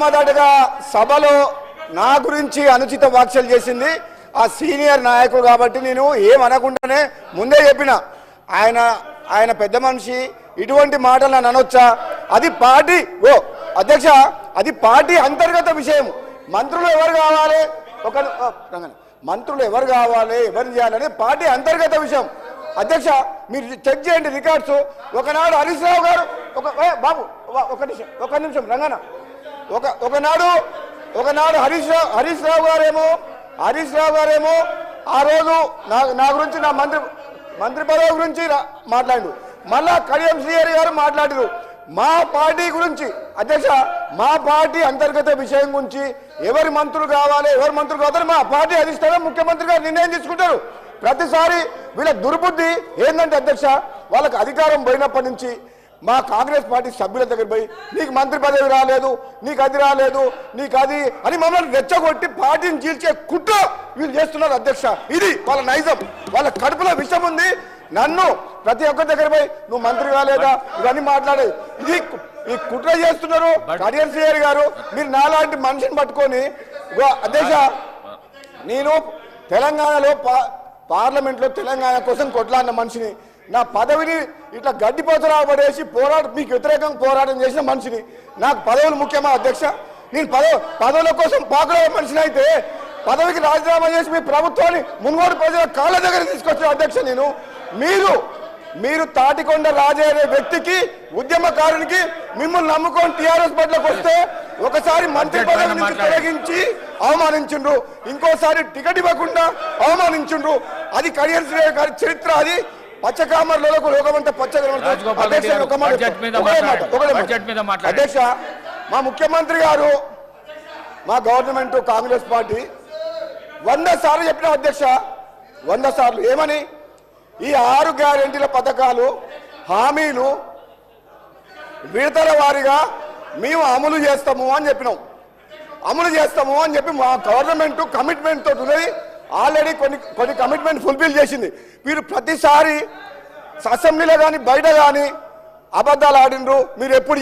మొట్టమొదటిగా సభలో నా గురించి అనుచిత వ్యాఖ్యలు చేసింది ఆ సీనియర్ నాయకుడు కాబట్టి నేను ఏమనకుండానే ముందే చెప్పిన ఆయన పెద్ద మనిషి ఇటువంటి మాటలు నన్ను అనొచ్చా అది పార్టీ అధ్యక్ష అది పార్టీ అంతర్గత విషయం మంత్రులు ఎవరు కావాలి మంత్రులు ఎవరు కావాలి ఎవరు చేయాలని పార్టీ అంతర్గత విషయం అధ్యక్ష మీరు చెక్ చేయండి రికార్డ్స్ ఒకనాడు హరీష్ రావు గారు బాబు ఒక నిమిషం రంగన్న ఒకనాడు హరీష్ రావు గారేమో ఆ రోజు నా గురించి నా మంత్రి పదవి గురించి మాట్లాడు మళ్ళా కడియం శ్రీహరి గారు మాట్లాడారు మా పార్టీ గురించి అధ్యక్ష మా పార్టీ అంతర్గత విషయం గురించి ఎవరి మంత్రులు కావాలి మా పార్టీ అధిష్టానం ముఖ్యమంత్రి గారు నిర్ణయం తీసుకుంటారు ప్రతిసారి వీళ్ళ దుర్బుద్ధి ఏంటంటే అధ్యక్ష వాళ్ళకి అధికారం పోయినప్పటి నుంచి మా కాంగ్రెస్ పార్టీ సభ్యుల దగ్గర పోయి నీకు మంత్రి పదవి రాలేదు నీకు అది రాలేదు నీకు అది అని మమ్మల్ని రెచ్చగొట్టి పార్టీని చీల్చే కుట్ర వీళ్ళు చేస్తున్నారు అధ్యక్ష ఇది వాళ్ళ నైజం వాళ్ళ కడుపులో విషయం ఉంది నన్ను ప్రతి ఒక్కరి దగ్గర పోయి నువ్వు మంత్రి కాలేదా ఇవన్నీ మాట్లాడేది ఇది ఈ కుట్ర చేస్తున్నారు కడియం శ్రీహరి గారు మీరు నాలాంటి మనిషిని పట్టుకొని అధ్యక్ష నేను తెలంగాణలో పార్లమెంట్లో తెలంగాణ కోసం కొట్లాడిన మనిషిని నా పదవిని ఇట్లా గడ్డిపోతలా పడేసి మీకు వ్యతిరేకంగా పోరాటం చేసిన మనిషిని నాకు పదవులు ముఖ్యమా అధ్యక్ష నేను పదవుల కోసం పాకులే మనిషిని అయితే పదవికి రాజీనామా చేసి మీ ప్రభుత్వాన్ని మున్గోడు ప్రజల కాళ్ళ దగ్గర తీసుకొచ్చిన అధ్యక్ష నేను మీరు తాటికొండ రాజే అనే వ్యక్తికి ఉద్యమకారునికి మిమ్మల్ని నమ్ముకొని టీఆర్ఎస్ పట్లకు వస్తే ఒకసారి మంత్రి పదవి నుంచి తొలగించి అవమానించుండ్రు ఇంకోసారి టికెట్ ఇవ్వకుండా అవమానించుండ్రు అది కడియం శ్రీహరి గారి చరిత్ర అది పచ్చకామర్లకు లోకమంతా అధ్యక్ష మా ముఖ్యమంత్రి గారు మా గవర్నమెంట్ కాంగ్రెస్ పార్టీ 100 సార్లు చెప్పిన అధ్యక్ష 100 సార్లు ఏమని ఈ 6 గ్యారెంటీల పథకాలు హామీలు విడతల వారీగా మేము అమలు చేస్తాము అని చెప్పినాం మా గవర్నమెంట్ కమిట్మెంట్ తోటి ఉన్నది ఆల్రెడీ కొన్ని కమిట్మెంట్ ఫుల్ఫిల్ చేసింది మీరు ప్రతిసారి అసెంబ్లీలో కానీ బయట కానీ అబద్ధాలు ఆడినరు మీరు ఎప్పుడు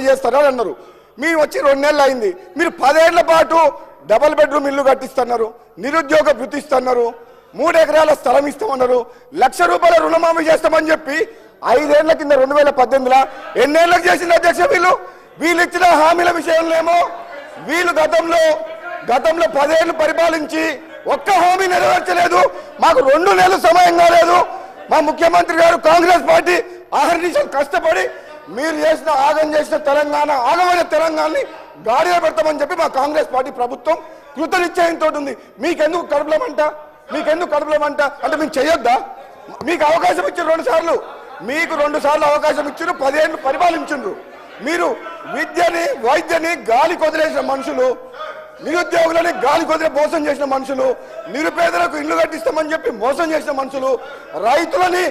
చేస్తారు అని అన్నారు మీరు వచ్చి 2 నెలలు అయింది మీరు 10 ఏళ్ల పాటు డబుల్ బెడ్రూమ్ ఇల్లు కట్టిస్తున్నారు నిరుద్యోగ భృతి ఇస్తున్నారు 3 ఎకరాల స్థలం ఇస్తామన్నారు ₹1,00,000 రుణమాఫీ చేస్తామని చెప్పి 5 ఏళ్ల కింద 2018లో ఎన్నేళ్లకు చేసింది అధ్యక్ష వీళ్ళు ఇచ్చిన హామీల విషయంలో వీళ్ళు గతంలో 10 ఏళ్లు పరిపాలించి ఒక్క హామీ నెరవేర్చలేదు మాకు 2 నెలలు సమయం కాలేదు మా ముఖ్యమంత్రి గారు కాంగ్రెస్ పార్టీ ఆహర్నిశలు కష్టపడి మీరు చేసిన తెలంగాణ ఆగమైన తెలంగాణని గాడిలో పెడతామని చెప్పి మా కాంగ్రెస్ పార్టీ ప్రభుత్వం కృతనిశ్చయంతో ఉంది మీకెందుకు కడుపులమంట అంటే మేము చేయొద్దా మీకు అవకాశం ఇచ్చారు 2 సార్లు మీకు 2 సార్లు అవకాశం ఇచ్చారు 10 ఏళ్ళు పరిపాలించారు మీరు విద్యని వైద్యని గాలి కొదిలేసిన మనుషులు నిరుద్యోగులని గాలి కొదిలే మోసం చేసిన మనుషులు నిరుపేదలకు ఇల్లు కట్టిస్తామని చెప్పి మోసం చేసిన మనుషులు రైతులని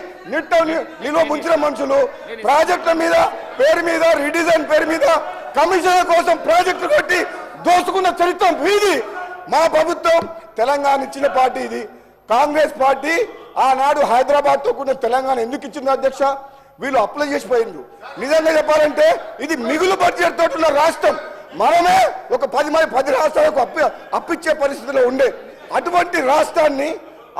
నిలువ ముంచిన మనుషులు ప్రాజెక్టుల మీద పేరు మీద రీడిజైన్ పేరు మీద కమిషన్ల కోసం ప్రాజెక్టులు కట్టి దోసుకున్న చరిత్ర వీది మా ప్రభుత్వం తెలంగాణ ఇచ్చిన పార్టీ ఇది కాంగ్రెస్ పార్టీ ఆనాడు హైదరాబాద్ తో కూడిన తెలంగాణ ఎందుకు ఇచ్చింది అధ్యక్ష వీళ్ళు అప్లై చేసిపోయిండ్రు నిజంగా చెప్పాలంటే ఇది మిగులు బడ్జెట్ తోటి ఉన్న రాష్ట్రం మనమే ఒక 10 రాష్ట్రాలకు అప్పిచ్చే పరిస్థితిలో ఉండే అటువంటి రాష్ట్రాన్ని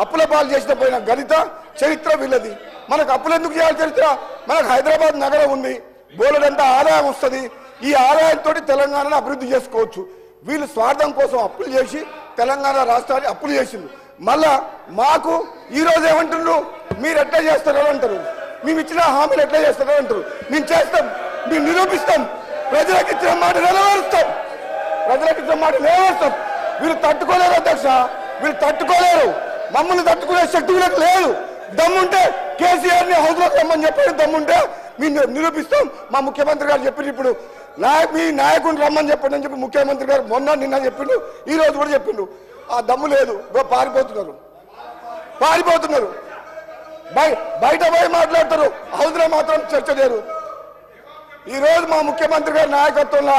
అప్పుల పాలు చేసిన పోయిన గణిత చరిత్ర వీళ్ళది మనకు అప్పులు ఎందుకు చేయాలి చరిత్ర మనకు హైదరాబాద్ నగరం ఉంది బోలెడంత ఆదాయం వస్తుంది ఈ ఆదాయంతో తెలంగాణను అభివృద్ధి చేసుకోవచ్చు వీళ్ళు స్వార్థం కోసం అప్పులు చేసి తెలంగాణ రాష్ట్రాన్ని అప్పులు చేసింది మళ్ళా మాకు ఈ రోజు ఏమంటున్నారు మీరు ఎట్లా చేస్తారో అంటారు మేము ఇచ్చిన హామీలు ఎట్లా చేస్తారో అంటారు మేము చేస్తాం మేము నిరూపిస్తాం ప్రజలకు ఇచ్చిన మాట నెరవేరుస్తాం వీళ్ళు తట్టుకోలేరు అధ్యక్ష మమ్మల్ని తట్టుకునే శక్తి వీళ్ళకి లేదు దమ్ముంటే కేసీఆర్ని హౌస్లోకి రమ్మని చెప్పి దమ్ముంటే మేము నిరూపిస్తాం మా ముఖ్యమంత్రి గారు చెప్పిండు ఇప్పుడు మీ నాయకుడిని రమ్మని చెప్పండి అని చెప్పి ముఖ్యమంత్రి గారు నిన్న చెప్పిండు ఈ రోజు కూడా చెప్పిండు ఆ దమ్ము లేదు పారిపోతున్నారు బయట పోయి మాట్లాడతారు హౌస్లో మాత్రం చర్చ లేరు ఈ రోజు మా ముఖ్యమంత్రి గారి నాయకత్వంలో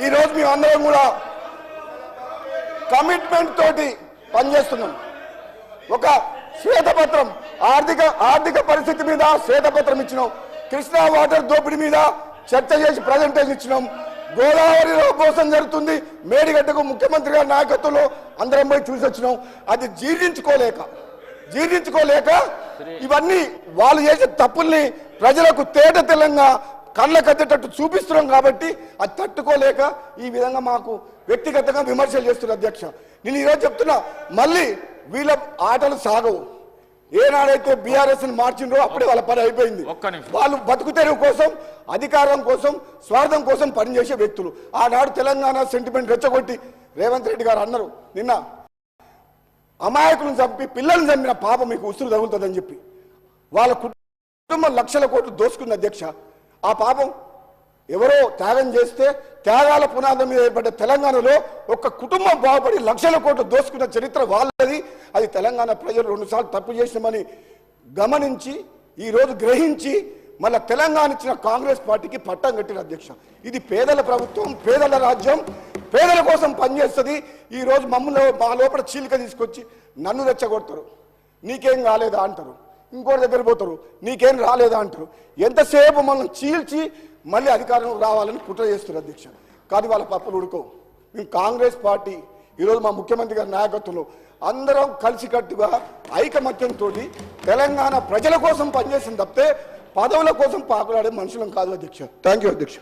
ఈ రోజు మేము అందరం కూడా కమిట్మెంట్ తోటి పనిచేస్తున్నాం ఒక శ్వేతపత్రం ఆర్థిక పరిస్థితి మీద శ్వేతపత్రం ఇచ్చినాం కృష్ణా వాటర్ దోపిడీ మీద చర్చ చేసి ప్రజెంటేషన్ ఇచ్చినాం గోదావరిలో మోసం జరుగుతుంది. మేడిగడ్డకు ముఖ్యమంత్రి గారి నాయకత్వంలో అందరం పోయి చూసి వచ్చినాం. అది జీర్ణించుకోలేక ఇవన్నీ వాళ్ళు చేసే తప్పుల్ని ప్రజలకు తేట తెల్లంగా కళ్ళ కట్టేటట్టు చూపిస్తున్నాం కాబట్టి అది తట్టుకోలేక ఈ విధంగా మాకు వ్యక్తిగతంగా విమర్శలు చేస్తున్నారు అధ్యక్ష. నేను ఈరోజు చెప్తున్నా, మళ్ళీ వీళ్ళ ఆటలు సాగవు. ఏనాడైతే బీఆర్ఎస్ మార్చిండ్రో అప్పుడే వాళ్ళ పని అయిపోయింది. వాళ్ళు బతుకు తెరువు కోసం, అధికారం కోసం, స్వార్థం కోసం పనిచేసే వ్యక్తులు. ఆనాడు తెలంగాణ సెంటిమెంట్ రెచ్చగొట్టి రేవంత్ రెడ్డి గారు అన్నారు, నిన్న అమాయకులను చంపి పిల్లల్ని చంపిన పాపం మీకు ఉసురు తగులుతుందని చెప్పి వాళ్ళ కుటుంబం లక్షల కోట్లు దోసుకుంది అధ్యక్ష. ఆ పాపం ఎవరో త్యాగం చేస్తే త్యాగాల పునాదం మీద ఏర్పడ్డ తెలంగాణలో ఒక్క కుటుంబం బాగుపడి లక్షల కోట్లు దోసుకున్న చరిత్ర వాళ్ళది. అది తెలంగాణ ప్రజలు 2 సార్లు తప్పు చేసినామని గమనించి ఈరోజు గ్రహించి మళ్ళీ తెలంగాణ ఇచ్చిన కాంగ్రెస్ పార్టీకి పట్టం కట్టిన అధ్యక్ష. ఇది పేదల ప్రభుత్వం, పేదల రాజ్యం, పేదల కోసం పనిచేస్తుంది. ఈరోజు మమ్మల్ని మా లోపల చీలిక తీసుకొచ్చి నన్ను రెచ్చగొడతారు. నీకేం కాలేదా అంటారు, ఇంకోటి దగ్గర పోతారు, నీకేం రాలేదా అంటారు. ఎంతసేపు మనం చీల్చి మళ్ళీ అధికారం రావాలని కుట్ర చేస్తున్నారు అధ్యక్ష. కానీ వాళ్ళ పప్పులు ఉడుకోవు. మేము కాంగ్రెస్ పార్టీ ఈరోజు మా ముఖ్యమంత్రి గారి నాయకత్వంలో అందరం కలిసికట్టుగా ఐకమత్యంతో తెలంగాణ ప్రజల కోసం పనిచేసింది తప్పితే పదవుల కోసం పాకులాడే మనుషులం కాదు అధ్యక్ష. థ్యాంక్ యూ అధ్యక్ష.